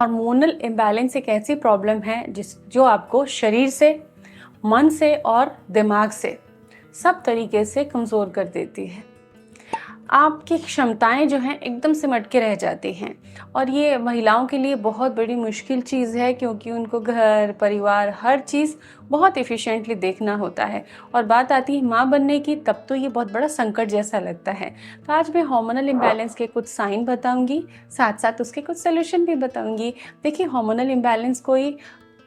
Hormonal imbalance एक ऐसी problem है जो आपको शरीर से, मन से और दिमाग से सब तरीके से कमज़ोर कर देती है। आपकी क्षमताएं जो हैं एकदम सिमट के रह जाती हैं और ये महिलाओं के लिए बहुत बड़ी मुश्किल चीज़ है, क्योंकि उनको घर परिवार हर चीज़ बहुत एफिशिएंटली देखना होता है और बात आती है माँ बनने की, तब तो ये बहुत बड़ा संकट जैसा लगता है। तो आज मैं हार्मोनल इम्बैलेंस के कुछ साइन बताऊंगी, साथ साथ उसके कुछ सोल्यूशन भी बताऊंगी। देखिए, हार्मोनल इम्बैलेंस कोई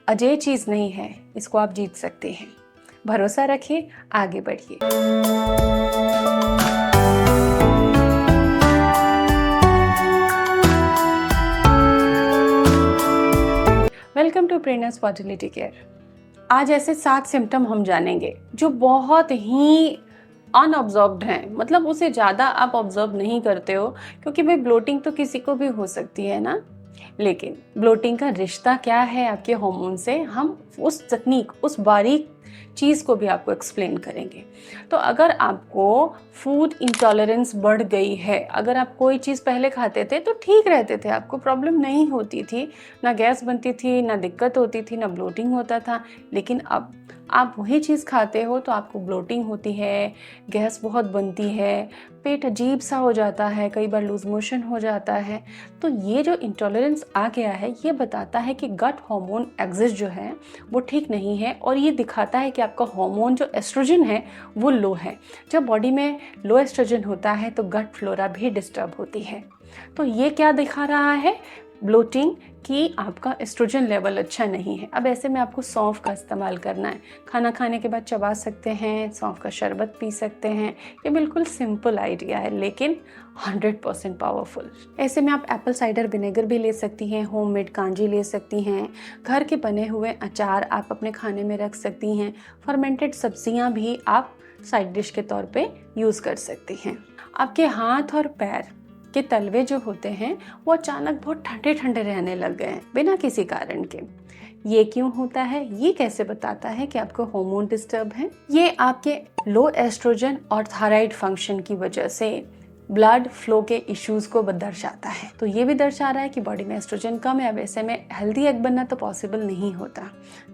अजय चीज़ नहीं है, इसको आप जीत सकते हैं। भरोसा रखिए, आगे बढ़िए। Welcome to Prerna's fertility care. आज ऐसे 7 सिम्टम हम जानेंगे जो बहुत ही अनऑब्जर्व्ड हैं, मतलब उसे ज़्यादा आप ऑब्जर्व नहीं करते हो, क्योंकि भाई ब्लोटिंग तो किसी को भी हो सकती है ना। लेकिन ब्लोटिंग का रिश्ता क्या है आपके हार्मोन से, हम उस तकनीक, उस बारीक चीज़ को भी आपको एक्सप्लेन करेंगे। तो अगर आपको फूड इंटॉलरेंस बढ़ गई है, अगर आप कोई चीज़ पहले खाते थे तो ठीक रहते थे, आपको प्रॉब्लम नहीं होती थी, ना गैस बनती थी, ना दिक्कत होती थी, ना ब्लोटिंग होता था, लेकिन अब आप वही चीज़ खाते हो तो आपको ब्लोटिंग होती है, गैस बहुत बनती है, पेट अजीब सा हो जाता है, कई बार लूज मोशन हो जाता है। तो ये जो इंटॉलरेंस आ गया है, ये बताता है कि गट हार्मोन एक्सिस जो है वो ठीक नहीं है, और ये दिखाता है कि आपका हार्मोन जो एस्ट्रोजन है वो लो है। जब बॉडी में लो एस्ट्रोजन होता है तो गट फ्लोरा भी डिस्टर्ब होती है। तो ये क्या दिखा रहा है? ब्लोटिंग, कि आपका एस्ट्रोजन लेवल अच्छा नहीं है। अब ऐसे में आपको सौंफ का इस्तेमाल करना है, खाना खाने के बाद चबा सकते हैं, सौंफ का शरबत पी सकते हैं। ये बिल्कुल सिंपल आइडिया है, लेकिन 100% पावरफुल। ऐसे में आप एप्पल साइडर विनेगर भी ले सकती हैं, होममेड कांजी ले सकती हैं, घर के बने हुए अचार आप अपने खाने में रख सकती हैं, फर्मेंटेड सब्जियां भी आप साइड डिश के तौर पे यूज़ कर सकती हैं। आपके हाथ और पैर के तलवे जो होते हैं वो अचानक बहुत ठंडे ठंडे रहने लग गए हैं बिना किसी कारण के। ये क्यों होता है? ये कैसे बताता है कि आपको हार्मोन डिस्टर्ब है? ये आपके लो एस्ट्रोजन और थायराइड फंक्शन की वजह से ब्लड फ्लो के इश्यूज को दर्शाता है। तो ये भी दर्शा रहा है कि बॉडी में एस्ट्रोजन कम है। वैसे में हेल्दी एग बनना तो पॉसिबल नहीं होता,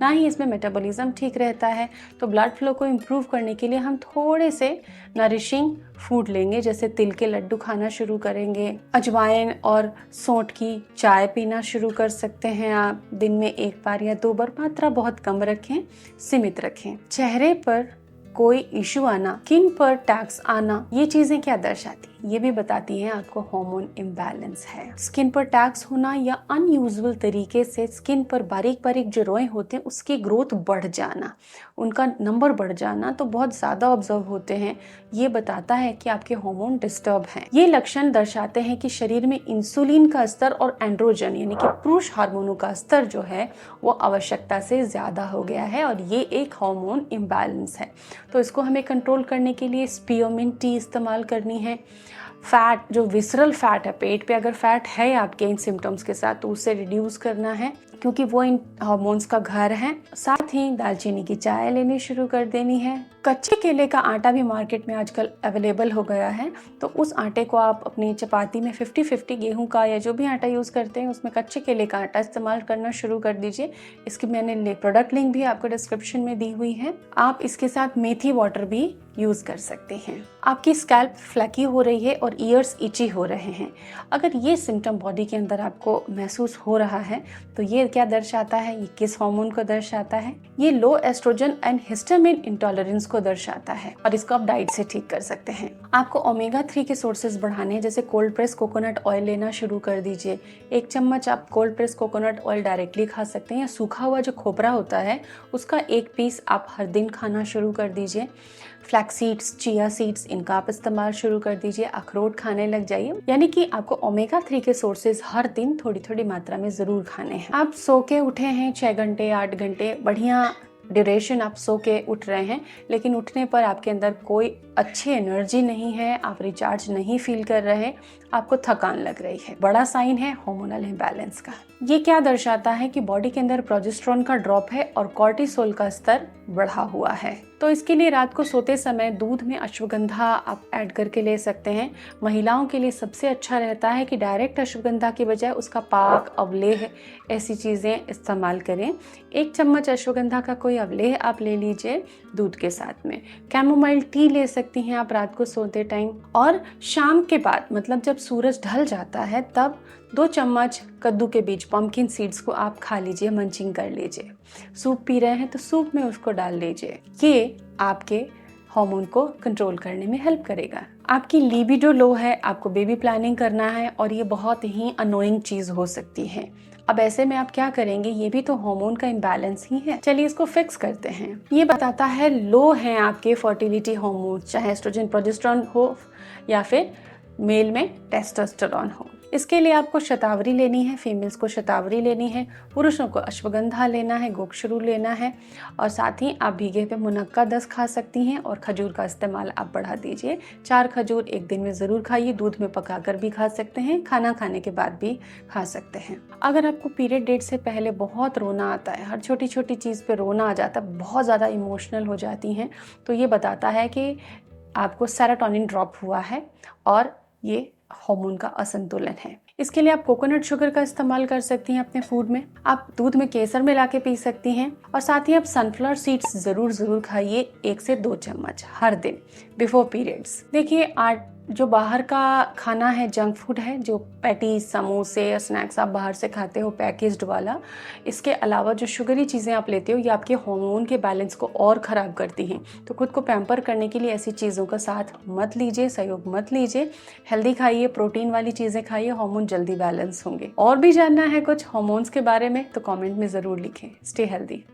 ना ही इसमें मेटाबॉलिज्म ठीक रहता है। तो ब्लड फ्लो को इम्प्रूव करने के लिए हम थोड़े से नरिशिंग फूड लेंगे, जैसे तिल के लड्डू खाना शुरू करेंगे, अजवाइन और सौंठ की चाय पीना शुरू कर सकते हैं आप, दिन में 1 बार या 2 बार, मात्रा बहुत कम रखें, सीमित रखें। चेहरे पर कोई इशू आना, स्किन पर टैक्स आना, ये चीजें क्या दर्शाती है? ये भी बताती हैं आपको हार्मोन इम्बैलेंस है। स्किन पर टैक्स होना या अनयूजुअल तरीके से स्किन पर बारीक बारीक जो रोए होते हैं उसकी ग्रोथ बढ़ जाना, उनका नंबर बढ़ जाना, तो बहुत ज्यादा ऑब्जर्व होते हैं। ये बताता है कि आपके हार्मोन डिस्टर्ब हैं। ये लक्षण दर्शाते हैं कि शरीर में इंसुलिन का स्तर और एंड्रोजन यानी कि पुरुष हार्मोनों का स्तर जो है वो आवश्यकता से ज्यादा हो गया है, और ये एक हार्मोन इम्बैलेंस है। तो इसको हमें कंट्रोल करने के लिए स्पीयरमिंट टी इस्तेमाल करनी है। फैट, जो विसरल फैट है, पेट पे अगर फैट है आपके इन सिम्टम्स के साथ, तो उसे रिड्यूस करना है, क्योंकि वो इन हार्मोन्स का घर है। साथ ही दालचीनी की चाय लेनी शुरू कर देनी है। कच्चे केले का आटा भी मार्केट में आजकल अवेलेबल हो गया है, तो उस आटे को आप अपनी चपाती में 50-50, गेहूं का या जो भी आटा यूज़ करते हैं उसमें कच्चे केले का आटा इस्तेमाल करना शुरू कर दीजिए। इसकी मैंने प्रोडक्ट लिंक भी आपको डिस्क्रिप्शन में दी हुई है। आप इसके साथ मेथी वाटर भी यूज़ कर सकते हैं। आपकी स्कैल्प फ्लैकी हो रही है और ईयर्स इची हो रहे हैं, अगर ये सिम्टम बॉडी के अंदर आपको महसूस हो रहा है, तो ये क्या दर्शाता है? ये किस हार्मोन को दर्शाता है? ये लो एस्ट्रोजन एंड हिस्टामिन इंटॉलरेंस को दर्शाता है, और इसको आप डाइट से ठीक कर सकते हैं। आपको ओमेगा 3 के सोर्सेज बढ़ाने, जैसे कोल्ड प्रेस कोकोनट ऑयल लेना शुरू कर दीजिए। 1 चम्मच आप cold press coconut oil directly खा सकते हैं, या सूखा हुआ जो खोपरा होता है उसका 1 पीस आप हर दिन खाना शुरू कर दीजिए। फ्लैक्स सीड्स, चिया सीड्स, इनका आप इस्तेमाल शुरू कर दीजिए। अखरोट खाने लग जाइए, यानी कि आपको ओमेगा 3 के सोर्सेज हर दिन थोड़ी थोड़ी मात्रा में जरूर खाने हैं। आप सो के उठे हैं 6 घंटे 8 घंटे, बढ़िया ड्यूरेशन आप सो के उठ रहे हैं, लेकिन उठने पर आपके अंदर कोई अच्छी एनर्जी नहीं है, आप रिचार्ज नहीं फील कर रहे, आपको थकान लग रही है, बड़ा साइन है हार्मोनल इम्बैलेंस का। ये क्या दर्शाता है कि बॉडी के अंदर प्रोजेस्टेरोन का ड्रॉप है और कॉर्टिसोल का स्तर बढ़ा हुआ है। तो तो इसके लिए रात को सोते समय दूध में अश्वगंधा आप ऐड करके ले सकते हैं। महिलाओं के लिए सबसे अच्छा रहता है कि डायरेक्ट अश्वगंधा की बजाय उसका पाक, अवलेह ऐसी चीज़ें इस्तेमाल करें। 1 चम्मच अश्वगंधा का कोई अवलेह आप ले लीजिए दूध के साथ में। कैमोमाइल टी ले सकती हैं आप रात को सोते टाइम। और शाम के बाद मतलब जब सूरज ढल जाता है तब 2 चम्मच कद्दू के बीज, पम्पकिन सीड्स को आप खा लीजिए, मंचिंग कर लीजिए। सूप पी रहे हैं तो सूप में उसको डाल लीजिए। ये आपके हार्मोन को कंट्रोल करने में हेल्प करेगा। आपकी लिबिडो लो है, आपको बेबी प्लानिंग करना है और ये बहुत ही अनोइंग चीज हो सकती है। अब ऐसे में आप क्या करेंगे, ये भी तो हार्मोन का इम्बैलेंस ही है। चलिए इसको फिक्स करते हैं। ये बताता है लो हैं आपके फर्टिलिटी हार्मोन, चाहे एस्ट्रोजन प्रोजेस्टेरोन हो या फिर मेल में टेस्टोस्टेरोन हो। इसके लिए आपको शतावरी लेनी है, फीमेल्स को शतावरी लेनी है, पुरुषों को अश्वगंधा लेना है, गोक्षरू लेना है और साथ ही आप भीगे पे मुनक्का 10 खा सकती हैं और खजूर का इस्तेमाल आप बढ़ा दीजिए। 4 खजूर एक दिन में ज़रूर खाइए, दूध में पकाकर भी खा सकते हैं, खाना खाने के बाद भी खा सकते हैं। अगर आपको पीरियड डेट से पहले बहुत रोना आता है, हर छोटी छोटी चीज़ पे रोना आ जाता है, बहुत ज़्यादा इमोशनल हो जाती हैं, तो ये बताता है कि आपको सेरोटोनिन ड्रॉप हुआ है और ये हार्मोन का असंतुलन है। इसके लिए आप कोकोनट शुगर का इस्तेमाल कर सकती हैं अपने फूड में। आप दूध में केसर मिला के पी सकती हैं और साथ ही आप सनफ्लावर सीड्स जरूर खाइए, 1 से 2 चम्मच हर दिन बिफोर पीरियड्स। देखिए जो बाहर का खाना है, जंक फूड है, जो पैटी, समोसे या स्नैक्स आप बाहर से खाते हो पैकेज्ड वाला, इसके अलावा जो शुगरी चीज़ें आप लेते हो ये आपके हार्मोन के बैलेंस को और ख़राब करती हैं। तो खुद को पैम्पर करने के लिए ऐसी चीज़ों का साथ मत लीजिए, सहयोग मत लीजिए। हेल्दी खाइए, प्रोटीन वाली चीज़ें खाइए, हार्मोन जल्दी बैलेंस होंगे। और भी जानना है कुछ हार्मोन्स के बारे में तो कॉमेंट में ज़रूर लिखें। Stay healthy.